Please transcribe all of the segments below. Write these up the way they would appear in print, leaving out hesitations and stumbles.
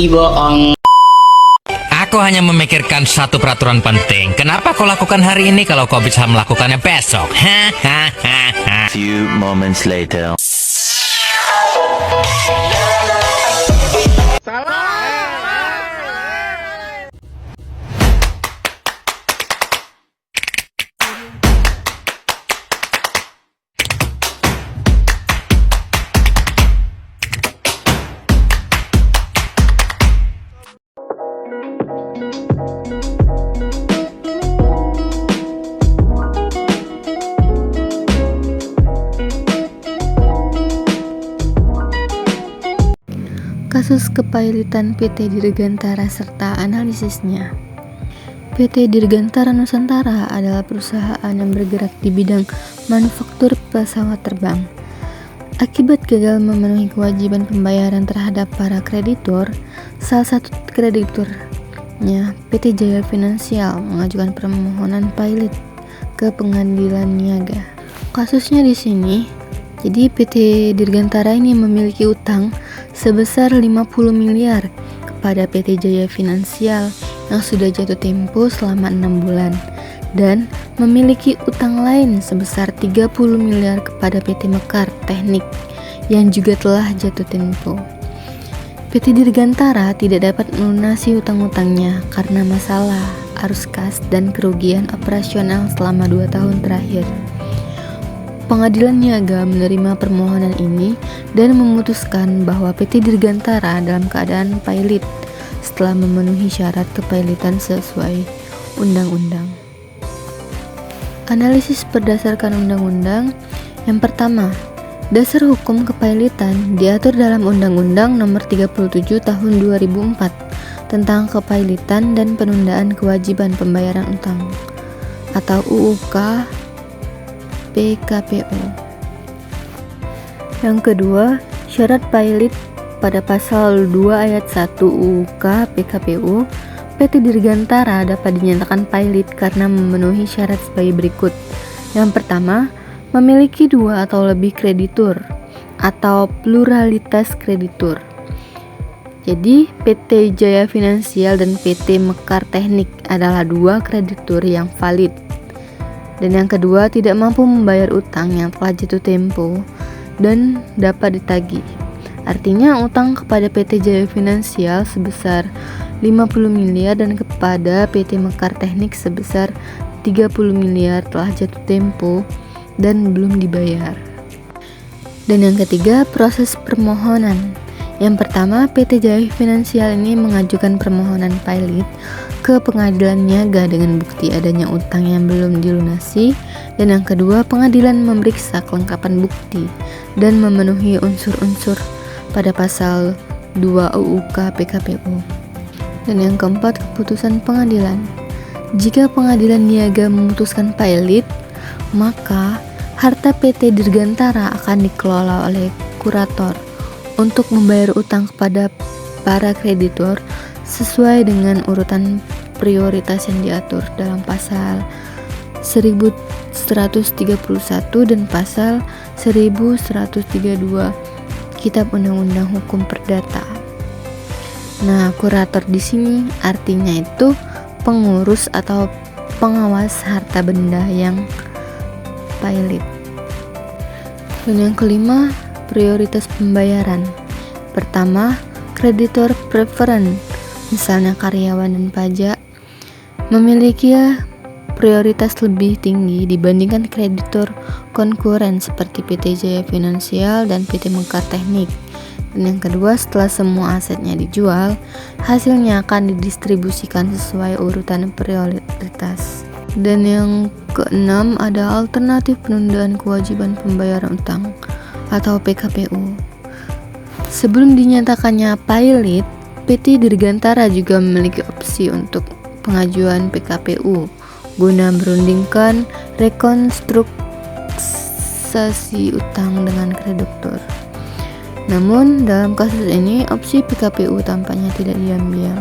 bohong. Aku hanya memikirkan satu peraturan penting. Kenapa kau lakukan hari ini kalau kau bisa melakukannya besok? Few moments later. Kasus kepailitan PT Dirgantara serta analisisnya. PT Dirgantara Nusantara adalah perusahaan yang bergerak di bidang manufaktur pesawat terbang. Akibat gagal memenuhi kewajiban pembayaran terhadap para kreditur, salah satu krediturnya, PT Jaya Finansial, mengajukan permohonan pilot ke Pengadilan Niaga. Kasusnya di sini, jadi PT Dirgantara ini memiliki utang sebesar 50 miliar kepada PT Jaya Finansial yang sudah jatuh tempo selama 6 bulan dan memiliki utang lain sebesar 30 miliar kepada PT Mekar Teknik yang juga telah jatuh tempo. PT Dirgantara tidak dapat melunasi utang-utangnya karena masalah arus kas dan kerugian operasional selama 2 tahun terakhir. Pengadilan Niaga menerima permohonan ini dan memutuskan bahwa PT Dirgantara dalam keadaan pilot setelah memenuhi syarat kepailitan sesuai undang-undang. Analisis berdasarkan undang-undang. Yang pertama, dasar hukum kepailitan diatur dalam Undang-Undang Nomor 37 Tahun 2004 tentang kepailitan dan penundaan kewajiban pembayaran utang atau UUK PKPU. Yang kedua, syarat pilot pada pasal 2 ayat 1 UUK PKPU, PT Dirgantara dapat dinyatakan pilot karena memenuhi syarat sebagai berikut. Yang pertama, memiliki 2 atau lebih kreditur atau pluralitas kreditur. Jadi, PT Jaya Finansial dan PT Mekar Teknik adalah 2 kreditur yang valid. Dan yang kedua, tidak mampu membayar utang yang telah jatuh tempo dan dapat ditagih. Artinya utang kepada PT Jaya Finansial sebesar 50 miliar dan kepada PT Mekar Teknik sebesar 30 miliar telah jatuh tempo dan belum dibayar. Dan yang ketiga, proses permohonan. Yang pertama, PT Jaya Finansial ini mengajukan permohonan pilot ke Pengadilan Niaga dengan bukti adanya utang yang belum dilunasi. Dan yang kedua, pengadilan memeriksa kelengkapan bukti dan memenuhi unsur-unsur pada pasal 2 UUK PKPU. Dan yang keempat, keputusan pengadilan. Jika Pengadilan Niaga memutuskan pilot, maka harta PT Dirgantara akan dikelola oleh kurator untuk membayar utang kepada para kreditur sesuai dengan urutan prioritas yang diatur dalam pasal 1131 dan pasal 1132 Kitab Undang-Undang Hukum Perdata. Nah, kurator di sini artinya itu pengurus atau pengawas harta benda yang pilot. Dan yang kelima, prioritas pembayaran. Pertama, kreditor preferen, misalnya karyawan dan pajak, memiliki prioritas lebih tinggi dibandingkan kreditor konkuren seperti PT Jaya Finansial dan PT Mekar Teknik. Dan yang kedua, setelah semua asetnya dijual, hasilnya akan didistribusikan sesuai urutan prioritas. Dan yang keenam, ada alternatif penundaan kewajiban pembayaran utang atau PKPU. Sebelum dinyatakannya pilot, PT Dirgantara juga memiliki opsi untuk pengajuan PKPU guna merundingkan rekonstruksi utang dengan kreditur. Namun dalam kasus ini opsi PKPU tampaknya tidak diambil.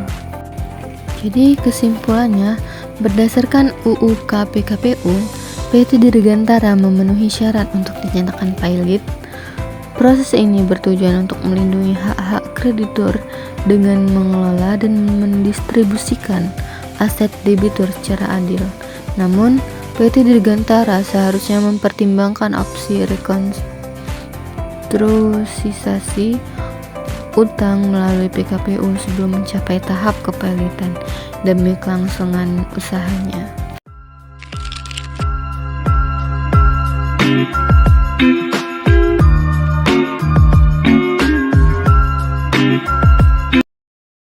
Jadi kesimpulannya, berdasarkan UUK PKPU, PT Dirgantara memenuhi syarat untuk dinyatakan pilot Proses ini bertujuan untuk melindungi hak-hak kreditur dengan mengelola dan mendistribusikan aset debitur secara adil. Namun, PT Dirgantara seharusnya mempertimbangkan opsi rekonstruksi utang melalui PKPU sebelum mencapai tahap kepailitan demi kelangsungan usahanya.